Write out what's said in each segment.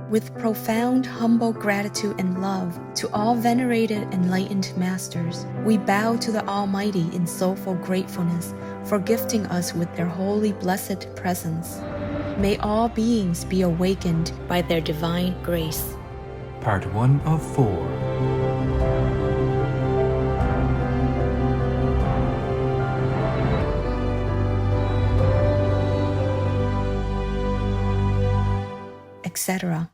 With profound, humble gratitude and love to all venerated enlightened masters, we bow to the Almighty in soulful gratefulness for gifting us with their holy blessed presence. May all beings be awakened by their divine grace. Part 1 of 4. Etc.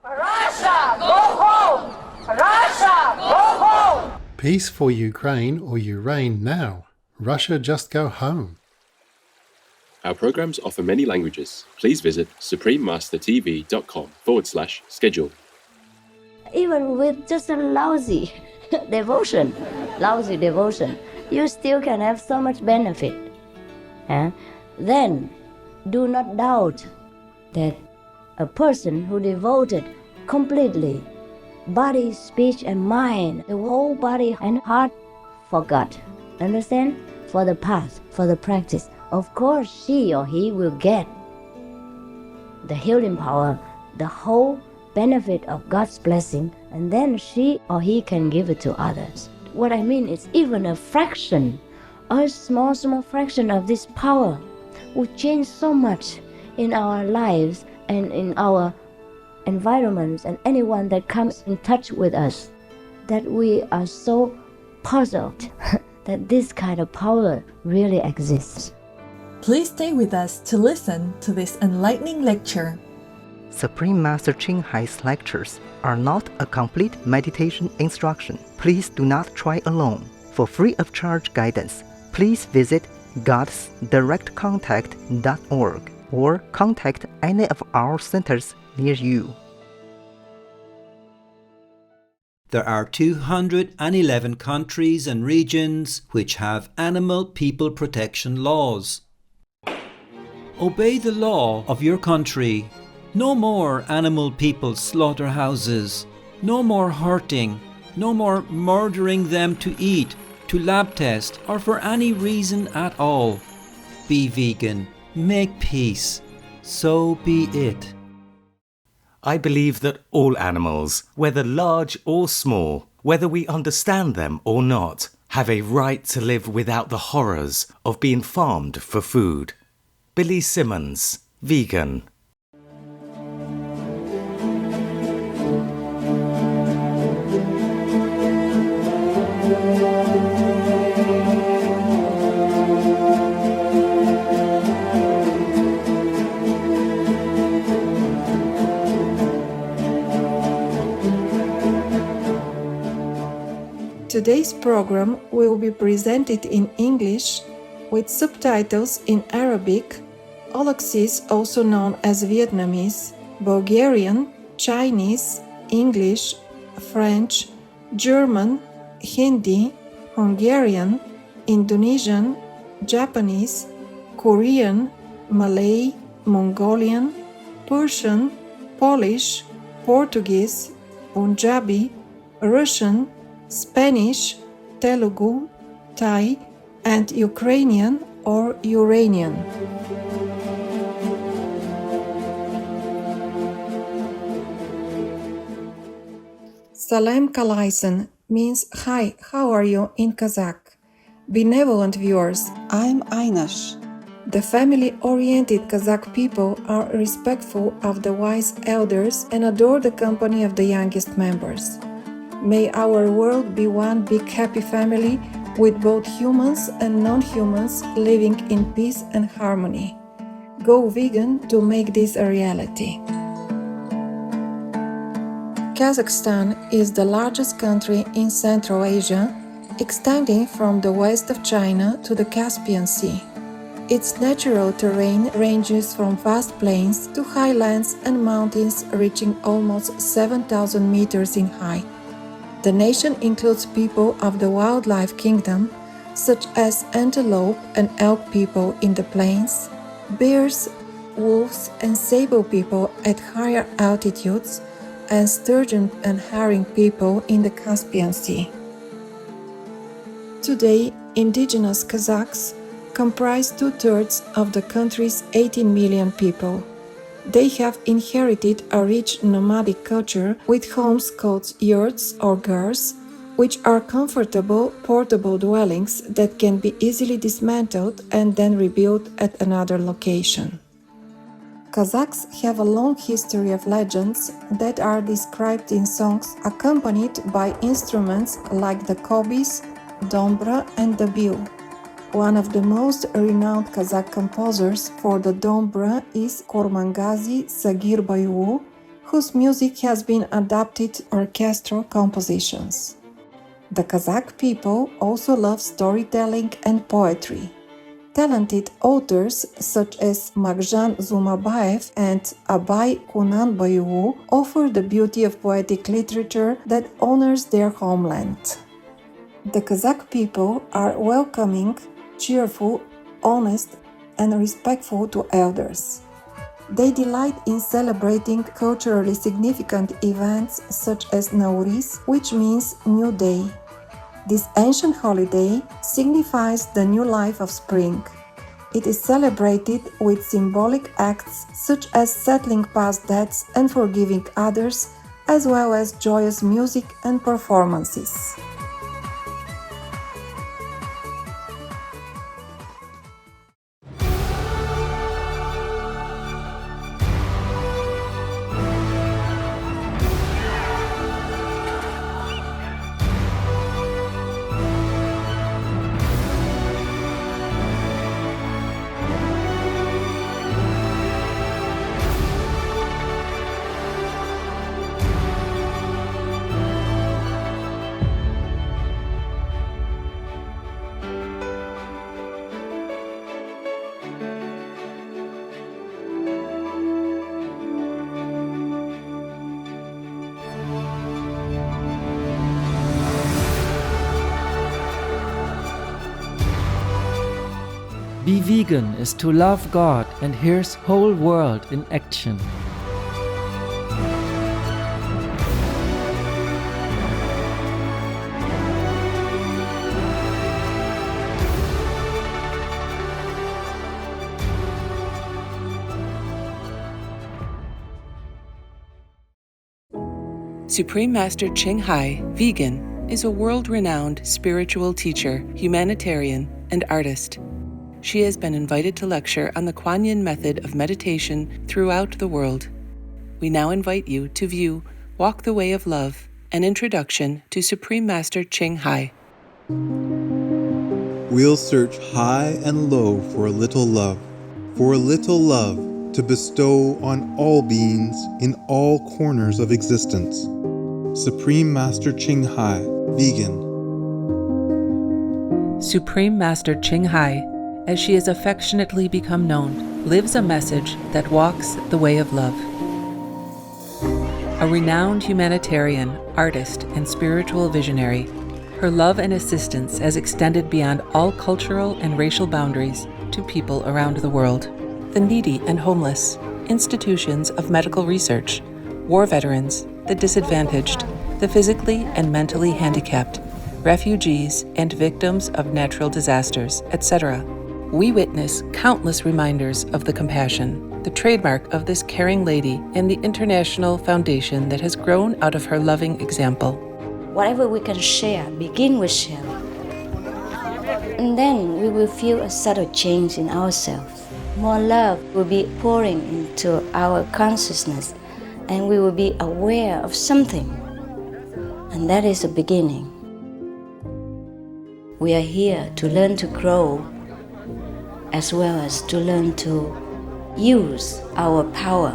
Russia, go home! Russia, go home! Peace for Ukraine or you reign now. Russia, just go home. Our programs offer many languages. Please visit suprememastertv.com/schedule. Even with just a lousy devotion, you still can have so much benefit. Then do not doubt that a person who devoted completely body, speech, and mind, the whole body and heart for God, understand? For the path, for the practice, of course she or he will get the healing power, the whole benefit of God's blessing, and then she or he can give it to others. What I mean is even a fraction, a small fraction of this power will change so much in our lives and in our environments and anyone that comes in touch with us, that we are so puzzled that this kind of power really exists. Please stay with us to listen to this enlightening lecture. Supreme Master Ching Hai's lectures are not a complete meditation instruction. Please do not try alone. For free of charge guidance, please visit godsdirectcontact.org or contact any of our centers near you. There are 211 countries and regions which have animal people protection laws. Obey the law of your country. No more animal people slaughterhouses. No more hurting. No more murdering them to eat, to lab test, or for any reason at all. Be vegan. Make peace. So be it. I believe that all animals, whether large or small, whether we understand them or not, have a right to live without the horrors of being farmed for food. Billy Simmons, vegan. Today's program will be presented in English with subtitles in Arabic, Aulacese, also known as Vietnamese, Bulgarian, Chinese, English, French, German, Hindi, Hungarian, Indonesian, Japanese, Korean, Malay, Mongolian, Persian, Polish, Portuguese, Punjabi, Russian, Spanish, Telugu, Thai, and Ukrainian or Uranian. Salam Kalaisen means hi, how are you in Kazakh? Benevolent viewers, I'm Aynash. The family-oriented Kazakh people are respectful of the wise elders and adore the company of the youngest members. May our world be one big happy family with both humans and non-humans living in peace and harmony. Go vegan to make this a reality. Kazakhstan is the largest country in Central Asia, extending from the west of China to the Caspian Sea. Its natural terrain ranges from vast plains to highlands and mountains reaching almost 7,000 meters in height. The nation includes people of the wildlife kingdom, such as antelope and elk people in the plains, bears, wolves and sable people at higher altitudes, and sturgeon and herring people in the Caspian Sea. Today, indigenous Kazakhs comprise 2/3 of the country's 18 million people. They have inherited a rich nomadic culture with homes called yurts or gars, which are comfortable, portable dwellings that can be easily dismantled and then rebuilt at another location. Kazakhs have a long history of legends that are described in songs accompanied by instruments like the kobis, dombra, and the bil. One of the most renowned Kazakh composers for the dombra is Kormangazi Sagirbayevu, whose music has been adapted to orchestral compositions. The Kazakh people also love storytelling and poetry. Talented authors such as Magzhan Zumabayev and Abay Kunanbayevu offer the beauty of poetic literature that honors their homeland. The Kazakh people are welcoming, cheerful, honest, and respectful to elders. They delight in celebrating culturally significant events such as Nowruz, which means New Day. This ancient holiday signifies the new life of spring. It is celebrated with symbolic acts such as settling past debts and forgiving others, as well as joyous music and performances. Be vegan is to love God and His whole world in action. Supreme Master Ching Hai, vegan, is a world-renowned spiritual teacher, humanitarian, and artist. She has been invited to lecture on the Kuan Yin method of meditation throughout the world. We now invite you to view Walk the Way of Love, an introduction to Supreme Master Ching Hai. We'll search high and low for a little love to bestow on all beings in all corners of existence. Supreme Master Ching Hai, vegan. Supreme Master Ching Hai, as she has affectionately become known, lives a message that walks the way of love. A renowned humanitarian, artist, and spiritual visionary, her love and assistance has extended beyond all cultural and racial boundaries to people around the world. The needy and homeless, institutions of medical research, war veterans, the disadvantaged, the physically and mentally handicapped, refugees, and victims of natural disasters, etc. We witness countless reminders of the compassion, the trademark of this caring lady, and the international foundation that has grown out of her loving example. Whatever we can share, begin with share. And then we will feel a subtle change in ourselves. More love will be pouring into our consciousness, and we will be aware of something. And that is the beginning. We are here to learn to grow, as well as to learn to use our power,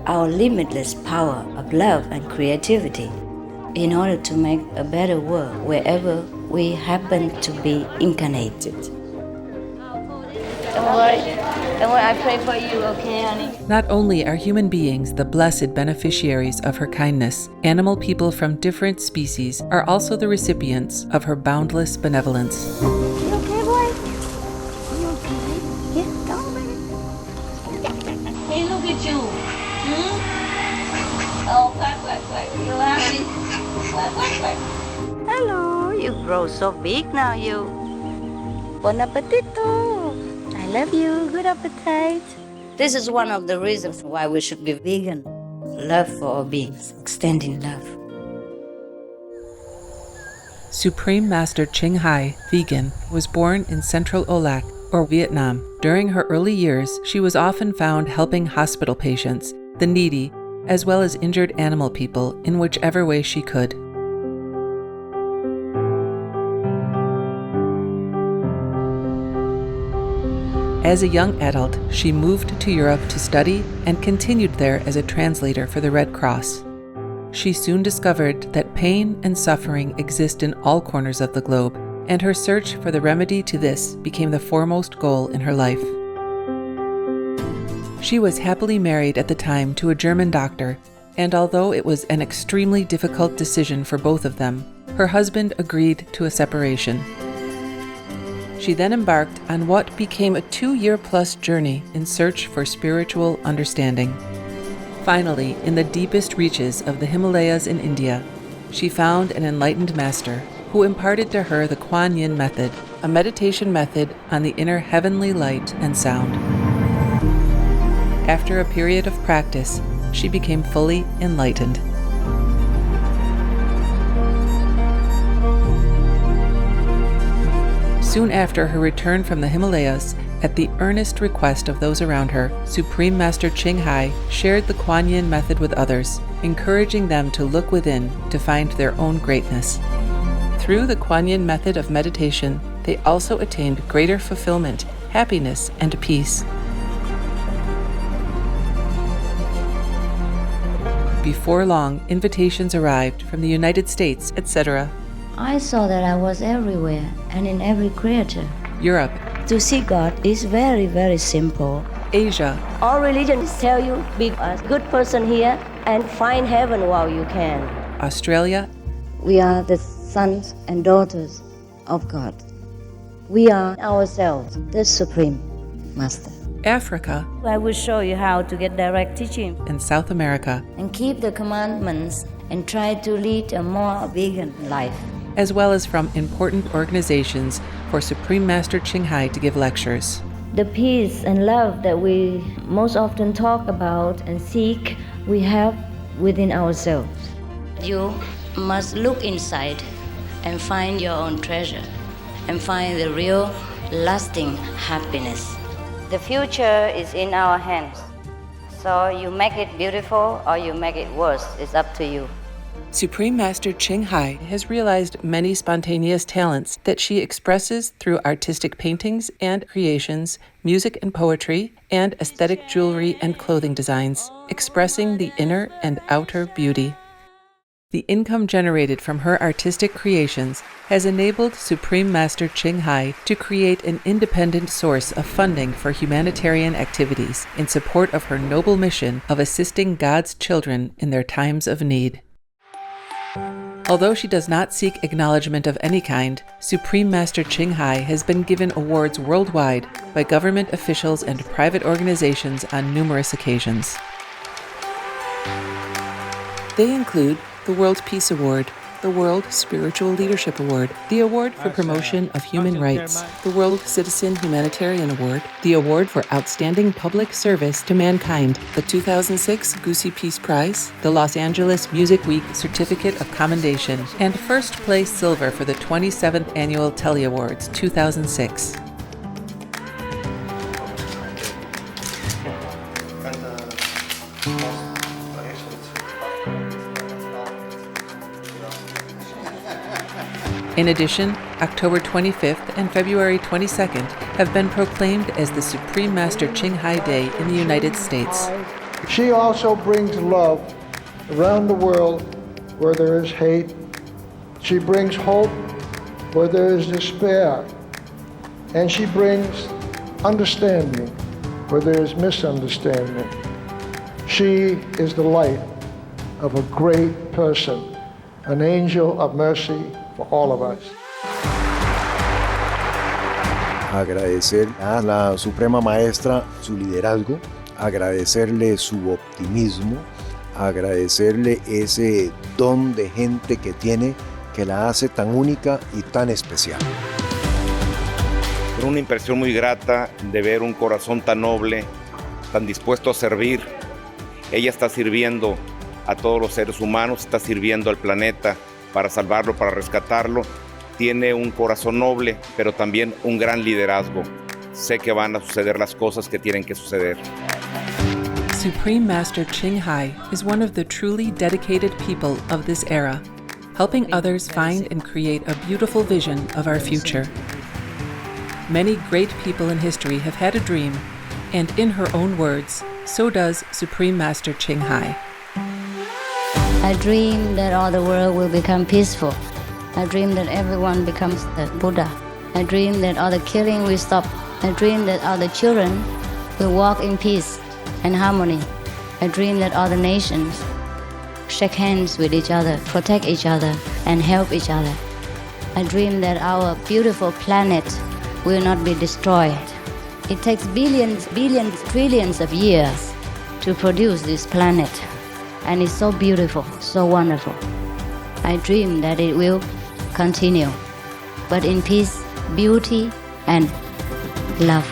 our limitless power of love and creativity, in order to make a better world wherever we happen to be incarnated. Don't worry, I pray for you, okay, honey? Not only are human beings the blessed beneficiaries of her kindness, animal people from different species are also the recipients of her boundless benevolence. You okay, boy? You okay? Yeah, come on, baby. Hey, look at you. Oh, quack, quack, quack. You happy? Quack, quack, quack. Hello, you grow so big now, you. Bon appetito. I love you. Good appetite. This is one of the reasons why we should be vegan. Love for all beings, extending love. Supreme Master Ching Hai, vegan, was born in Central Olac, or Vietnam. During her early years, she was often found helping hospital patients, the needy, as well as injured animal people in whichever way she could. As a young adult, she moved to Europe to study and continued there as a translator for the Red Cross. She soon discovered that pain and suffering exist in all corners of the globe, and her search for the remedy to this became the foremost goal in her life. She was happily married at the time to a German doctor, and although it was an extremely difficult decision for both of them, her husband agreed to a separation. She then embarked on what became a 2-year-plus journey in search for spiritual understanding. Finally, in the deepest reaches of the Himalayas in India, she found an enlightened master who imparted to her the Kuan Yin method, a meditation method on the inner heavenly light and sound. After a period of practice, she became fully enlightened. Soon after her return from the Himalayas, at the earnest request of those around her, Supreme Master Ching Hai shared the Kuan Yin method with others, encouraging them to look within to find their own greatness. Through the Kuan Yin method of meditation, they also attained greater fulfillment, happiness, and peace. Before long, invitations arrived from the United States, etc. I saw that I was everywhere and in every creature. Europe. To see God is very, very simple. Asia. All religions tell you be a good person here and find heaven while you can. Australia. We are the sons and daughters of God. We are ourselves, the Supreme Master. Africa. I will show you how to get direct teaching. And South America. And keep the commandments and try to lead a more vegan life. As well as from important organizations for Supreme Master Ching Hai to give lectures. The peace and love that we most often talk about and seek, we have within ourselves. You must look inside and find your own treasure and find the real, lasting happiness. The future is in our hands. So you make it beautiful or you make it worse. It's up to you. Supreme Master Ching Hai has realized many spontaneous talents that she expresses through artistic paintings and creations, music and poetry, and aesthetic jewelry and clothing designs, expressing the inner and outer beauty. The income generated from her artistic creations has enabled Supreme Master Ching Hai to create an independent source of funding for humanitarian activities in support of her noble mission of assisting God's children in their times of need. Although she does not seek acknowledgement of any kind, Supreme Master Ching Hai has been given awards worldwide by government officials and private organizations on numerous occasions. They include the World Peace Award, the World Spiritual Leadership Award, the Award for Promotion of Human Rights, the World Citizen Humanitarian Award, the Award for Outstanding Public Service to Mankind, the 2006 Gusi Peace Prize, the Los Angeles Music Week Certificate of Commendation, and first place silver for the 27th Annual Telly Awards 2006. In addition, October 25th and February 22nd have been proclaimed as the Supreme Master Ching Hai Day in the United States. She also brings love around the world where there is hate. She brings hope where there is despair. And she brings understanding where there is misunderstanding. She is the light of a great person, an angel of mercy for all of us. Agradecer a la Suprema Maestra su liderazgo, agradecerle su optimismo, agradecerle ese don de gente que tiene que la hace tan única y tan especial. Una impresión muy grata de ver un corazón tan noble tan dispuesto a servir. Ella está sirviendo a todos los seres humanos, está sirviendo al planeta para salvarlo, para rescatarlo. Tiene un corazón noble, pero también un gran liderazgo. Sé que van a suceder las cosas que tienen que suceder. Supreme Master Ching Hai is one of the truly dedicated people of this era, helping others find and create a beautiful vision of our future. Many great people in history have had a dream, and in her own words, so does Supreme Master Ching Hai. I dream that all the world will become peaceful. I dream that everyone becomes the Buddha. I dream that all the killing will stop. I dream that all the children will walk in peace and harmony. I dream that all the nations shake hands with each other, protect each other, and help each other. I dream that our beautiful planet will not be destroyed. It takes billions, trillions of years to produce this planet, and it's so beautiful, so wonderful. I dream that it will continue, but in peace, beauty, and love.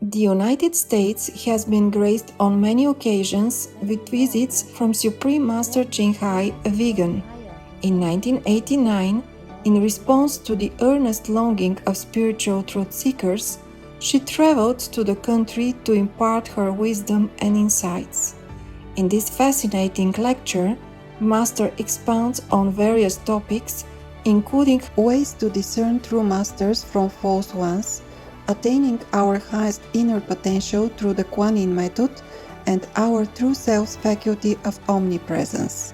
The United States has been graced on many occasions with visits from Supreme Master Ching Hai, a vegan. In 1989, in response to the earnest longing of spiritual truth seekers, she traveled to the country to impart her wisdom and insights. In this fascinating lecture, Master expounds on various topics, including ways to discern true masters from false ones, attaining our highest inner potential through the Kuan Yin method, and our true self's faculty of omnipresence.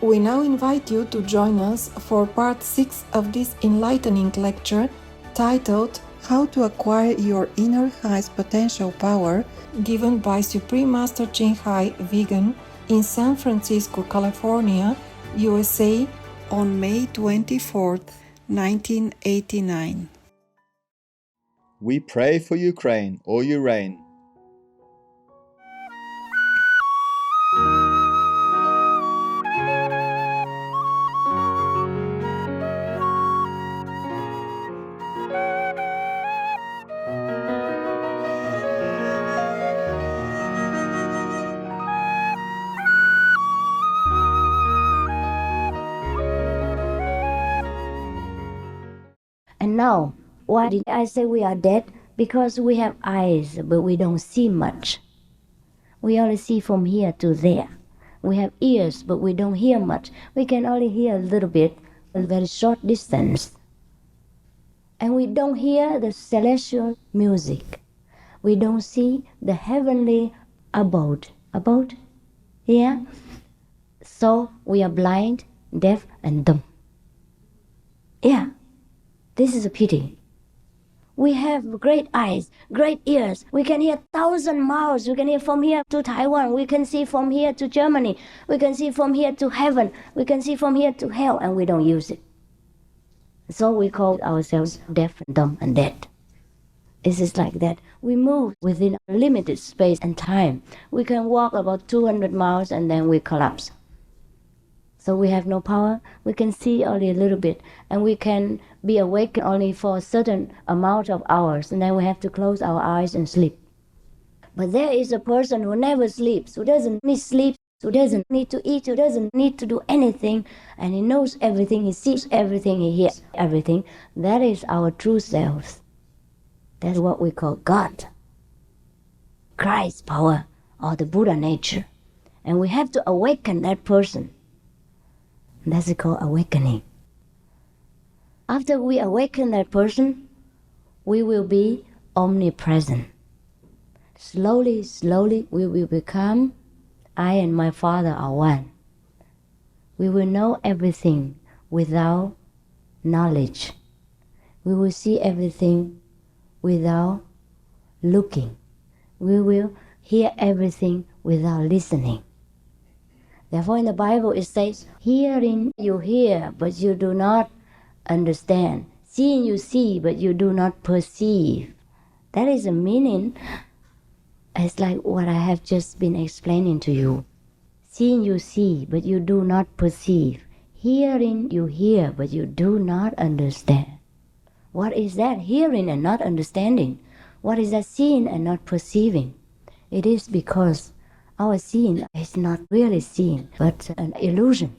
We now invite you to join us for part 6 of this enlightening lecture titled How to Acquire Your Inner Highest Potential Power, given by Supreme Master Ching Hai, vegan, in San Francisco, California, USA, on May 24, 1989. We pray for Ukraine, or Ukraine. And now, why did I say we are dead? Because we have eyes, but we don't see much. We only see from here to there. We have ears, but we don't hear much. We can only hear a little bit, a very short distance. And we don't hear the celestial music. We don't see the heavenly abode. Abode? Yeah? So we are blind, deaf, and dumb. Yeah. This is a pity. We have great eyes, great ears. We can hear 1,000 miles. We can hear from here to Taiwan. We can see from here to Germany. We can see from here to heaven. We can see from here to hell, and we don't use it. So we call ourselves deaf, dumb, and dead. It is like that. We move within a limited space and time. We can walk about 200 miles and then we collapse. So we have no power. We can see only a little bit, and we can be awake only for a certain amount of hours, and then we have to close our eyes and sleep. But there is a person who never sleeps, who doesn't need sleep, who doesn't need to eat, who doesn't need to do anything, and he knows everything, he sees everything, he hears everything. That is our true self. That's what we call God, Christ's power, or the Buddha nature. And we have to awaken that person. That's called awakening. After we awaken that person, we will be omnipresent. Slowly, slowly, we will become, I and my Father are one. We will know everything without knowledge. We will see everything without looking. We will hear everything without listening. Therefore, in the Bible it says, hearing you hear, but you do not understand. Seeing you see, but you do not perceive. That is a meaning. It's like what I have just been explaining to you. Seeing you see, but you do not perceive. Hearing you hear, but you do not understand. What is that? Hearing and not understanding. What is that? Seeing and not perceiving. It is because our seeing is not really seeing, but an illusion.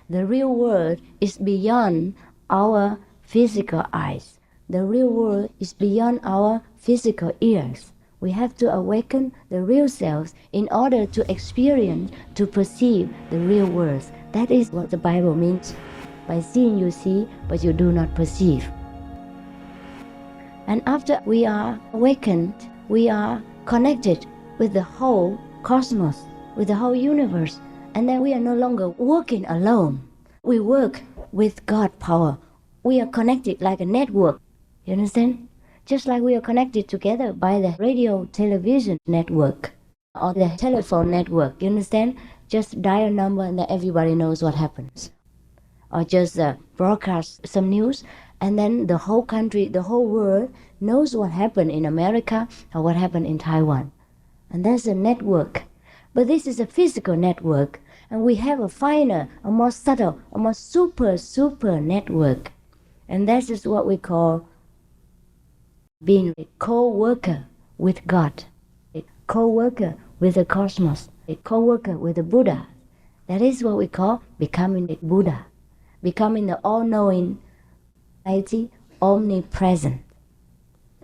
The real world is beyond our physical eyes. The real world is beyond our physical ears. We have to awaken the real selves in order to experience, to perceive the real world. That is what the Bible means. By seeing you see, but you do not perceive. And after we are awakened, we are connected with the whole cosmos, with the whole universe. And then we are no longer working alone. We work with God power. We are connected like a network. You understand? Just like we are connected together by the radio television network or the telephone network. You understand? Just dial a number and then everybody knows what happens. Or just broadcast some news and then the whole country, the whole world knows what happened in America or what happened in Taiwan. And that's a network. But this is a physical network. And we have a finer, a more subtle, a more super network. And that is what we call being a co-worker with God, a co-worker with the cosmos, a co-worker with the Buddha. That is what we call becoming a Buddha, becoming the all-knowing, mighty, omnipresent.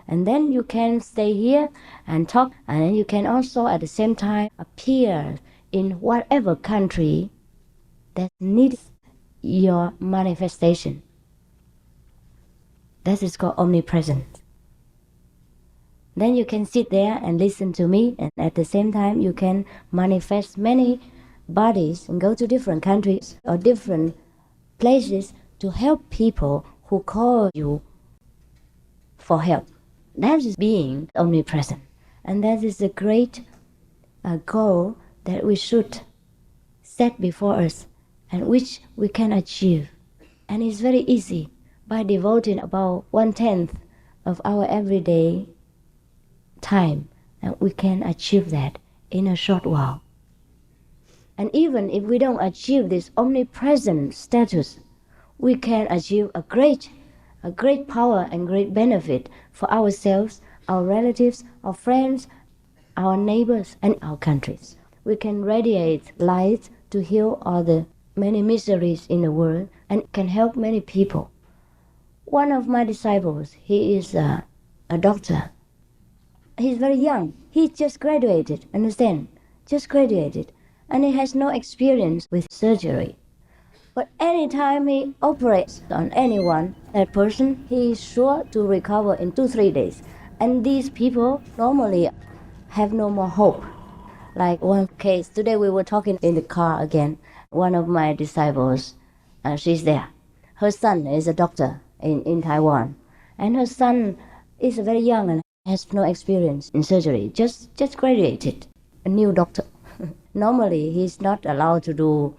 And then you can stay here and talk, and then you can also at the same time appear in whatever country that needs your manifestation. That is called omnipresent. Then you can sit there and listen to me, and at the same time you can manifest many bodies and go to different countries or different places to help people who call you for help. That is being omnipresent. And that is a great goal that we should set before us and which we can achieve. And it's very easy by devoting about 1/10 of our everyday time, and we can achieve that in a short while. And even if we don't achieve this omnipresent status, we can achieve a great power and great benefit for ourselves, our relatives, our friends, our neighbors, and our countries. We can radiate light to heal all the many miseries in the world and can help many people. One of my disciples, he is a doctor. He's very young. He just graduated, understand? Just graduated. And he has no experience with surgery. But anytime he operates on anyone, that person, he is sure to recover in 2-3 days. And these people normally have no more hope. Like one case, today we were talking in the car again. One of my disciples, she's there. Her son is a doctor in Taiwan. And her son is very young and has no experience in surgery, just graduated, a new doctor. Normally, he's not allowed to do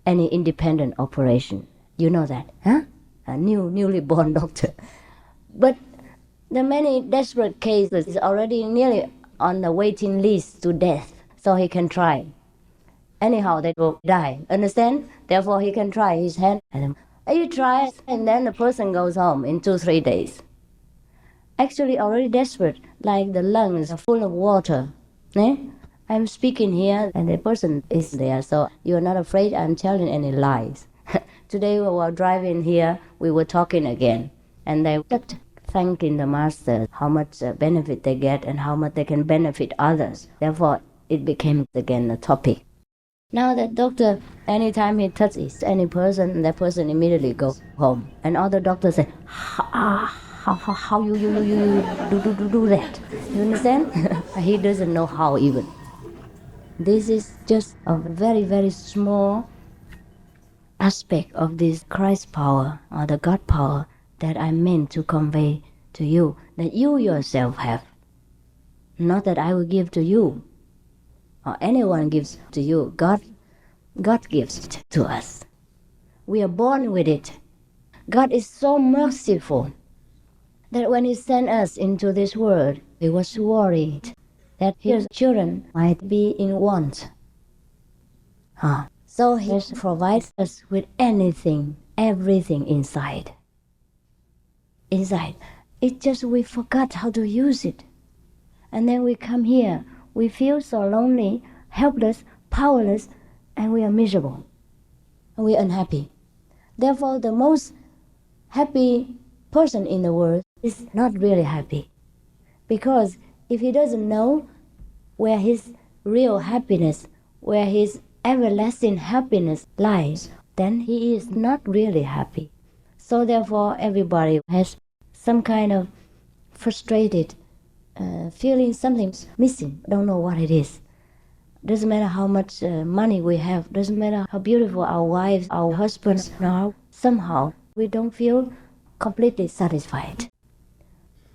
any independent operation. You know that, huh? A newly born doctor. But the many desperate cases is already nearly on the waiting list to death, so he can try. Anyhow, they will die, understand? Therefore, he can try his hand. And you try, and then the person goes home in 2-3 days. Actually already desperate, like the lungs are full of water. I'm speaking here and the person is there, so you're not afraid I'm telling any lies. Today we were driving here, we were talking again, and they kept thanking the master how much benefit they get and how much they can benefit others. Therefore, it became again a topic. Now that doctor, anytime he touches any person, that person immediately goes home. And other doctors say, how you do that? You understand? He doesn't know how even. This is just a very small aspect of this Christ power or the God power that I meant to convey to you, that you yourself have. Not that I will give to you or anyone gives to you. God gives to us. We are born with it. God is so merciful that when He sent us into this world, He was worried that His children might be in want. So He provides us with anything, everything inside. It's just we forgot how to use it. And then we come here, we feel so lonely, helpless, powerless, and we are miserable. And we are unhappy. Therefore, the most happy person in the world is not really happy. Because if he doesn't know where his real happiness, where his everlasting happiness lies, then he is not really happy. So therefore, everybody has some kind of frustrated feeling something's missing, don't know what it is. Doesn't matter how much money we have, doesn't matter how beautiful our wives, our husbands are, somehow we don't feel completely satisfied.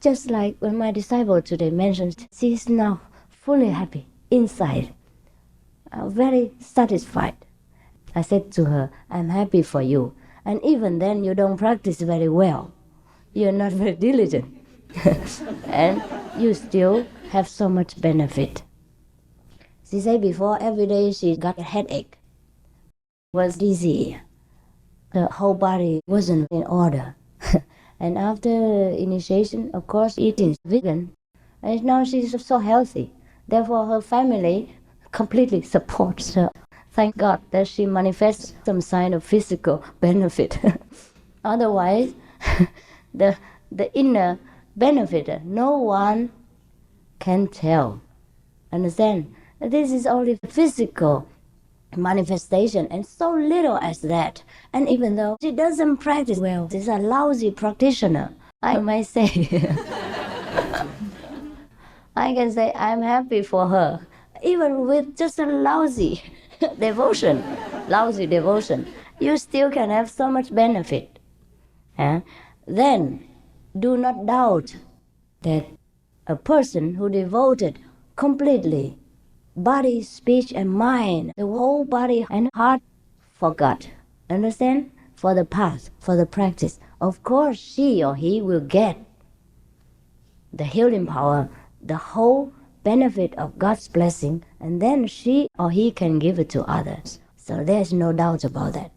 Just like when my disciple today mentioned, she is now fully happy inside, very satisfied. I said to her, I'm happy for you. And even then you don't practice very well. You're not very diligent. And you still have so much benefit. She said before, every day she got a headache, was dizzy. The whole body wasn't in order. And after initiation, of course, eating vegan, and now she's so healthy. Therefore, her family completely supports her. Thank God that she manifests some sign of physical benefit. Otherwise, the inner benefit, no one can tell. Understand? This is only physical manifestation, and so little as that. And even though she doesn't practice well, she's a lousy practitioner, I might say. I can say I'm happy for her, even with just a lousy devotion, you still can have so much benefit. Then, do not doubt that a person who devoted completely body, speech, and mind, the whole body and heart for God, understand? For the path, for the practice, of course she or he will get the healing power, the whole benefit of God's blessing, and then she or he can give it to others. So there's no doubt about that.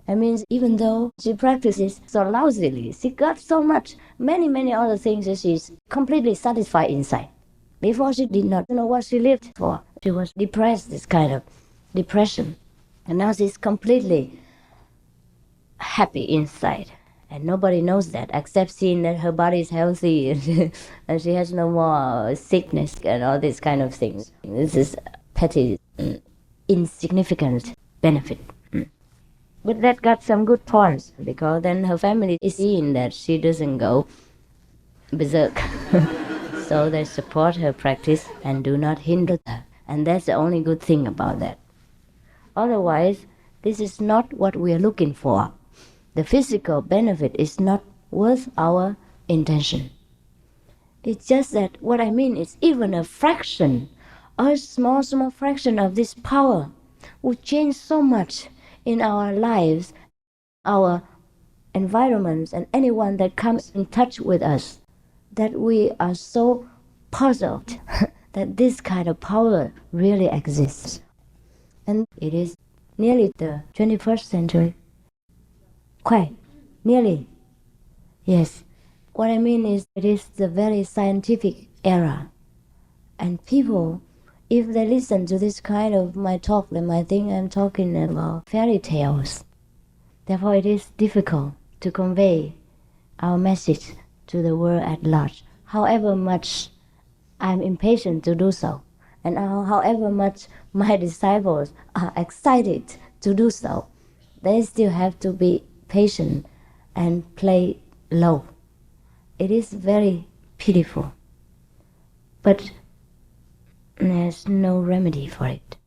I mean, even though she practices so lousily, she got so much, many other things that she's completely satisfied inside. Before she did not know what she lived for. She was depressed, this kind of depression. And now she's completely happy inside. And nobody knows that except seeing that her body is healthy and she has no more sickness and all these kind of things. This is petty, insignificant benefit. But that got some good points, because then her family is seeing that she doesn't go berserk. So they support her practice and do not hinder her. And that's the only good thing about that. Otherwise, this is not what we are looking for. The physical benefit is not worth our intention. It's just that what I mean is even a fraction, a small fraction of this power would change so much in our lives, our environments, and anyone that comes in touch with us, that we are so puzzled that this kind of power really exists. And it is nearly the 21st century. Quite nearly. Yes. What I mean is it is the very scientific era. And people, if they listen to this kind of my talk, they might think I'm talking about fairy tales. Therefore it is difficult to convey our message to the world at large, however much I'm impatient to do so, and however much my disciples are excited to do so. They still have to be patient and play low. It is very pitiful, but there's no remedy for it.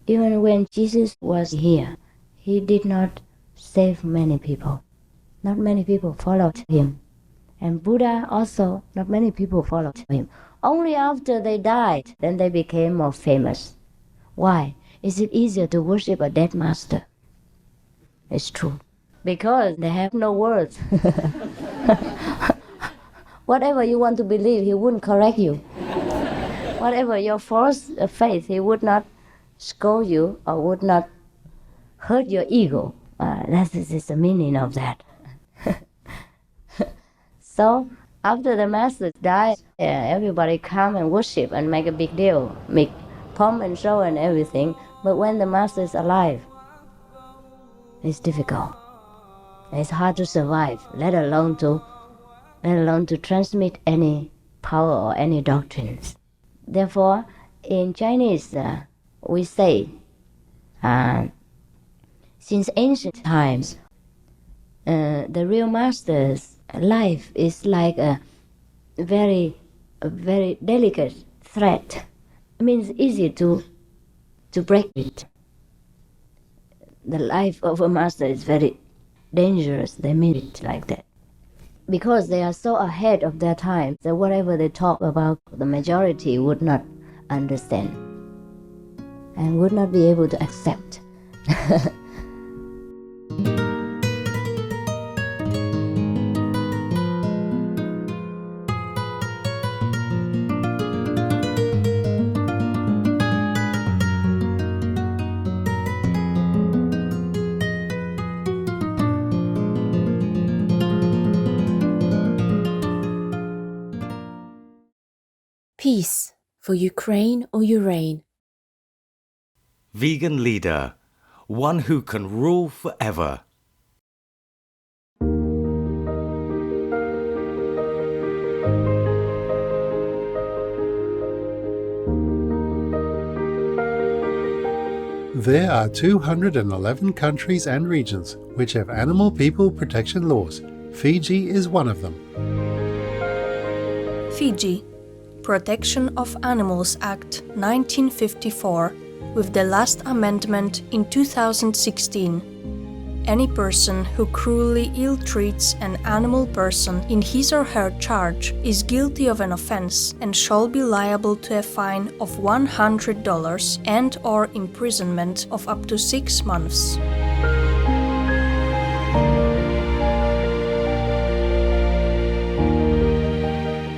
Even when Jesus was here, he did not save many people. Not many people followed him. And Buddha also, not many people followed him. Only after they died, then they became more famous. Why? Is it easier to worship a dead master? It's true. Because they have no words. Whatever you want to believe, he wouldn't correct you. Whatever your false faith, he would not scold you or would not hurt your ego. That is the meaning of that. So, after the master died, everybody come and worship and make a big deal, make pomp and show and everything. But when the master is alive, it's difficult. It's hard to survive, let alone to transmit any power or any doctrines. Therefore, in Chinese, we say, since ancient times, the real master's life is like a very delicate thread. It means easy to break it. The life of a master is very dangerous. They mean it like that. Because they are so ahead of their time that whatever they talk about, the majority would not understand and would not be able to accept. Peace for Ukraine or Urain. Vegan leader, one who can rule forever. There are 211 countries and regions which have animal people protection laws. Fiji is one of them. Fiji. Protection of Animals Act 1954, with the last amendment in 2016. Any person who cruelly ill-treats an animal person in his or her charge is guilty of an offense and shall be liable to a fine of $100 and/or imprisonment of up to 6 months.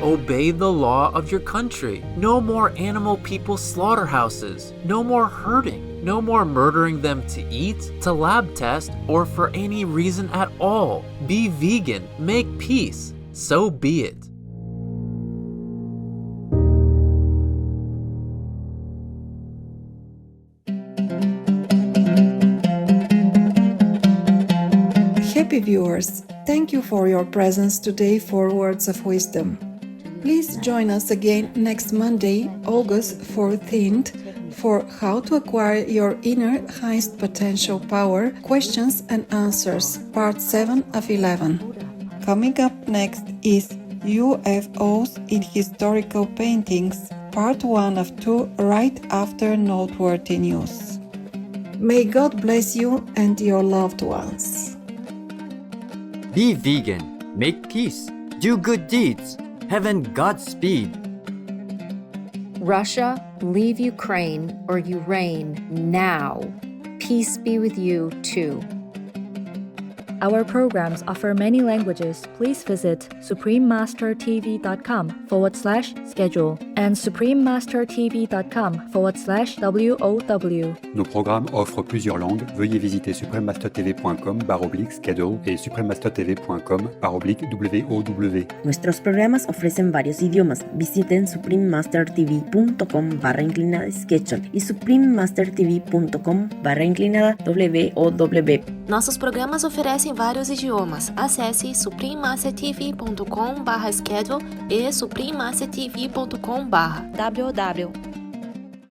Obey the law of your country. No more animal people slaughterhouses. No more hurting. No more murdering them to eat, to lab test, or for any reason at all. Be vegan. Make peace. So be it. Happy viewers, thank you for your presence today for Words of Wisdom. Please join us again next Monday, August 14th, for How to Acquire Your Inner Highest Potential Power, Questions and Answers, Part 7 of 11. Coming up next is UFOs in Historical Paintings, Part 1 of 2, right after Noteworthy News. May God bless you and your loved ones. Be vegan, make peace, do good deeds. Heaven Godspeed. Russia, leave Ukraine or Urain now. Peace be with you too. Our programs offer many languages. Please visit suprememastertv.com/schedule and suprememastertv.com/WOW. Nos programmes offrent plusieurs langues. Veuillez visiter suprememastertv.com/schedule et suprememastertv.com/WOW. Nuestros programas ofrecen varios idiomas. Visiten suprememastertv.com/schedule y suprememastertv.com/WOW. Nossos programas oferecem vários idiomas. Acesse suprememastertv.com/schedule e suprememastertv.com/WOW.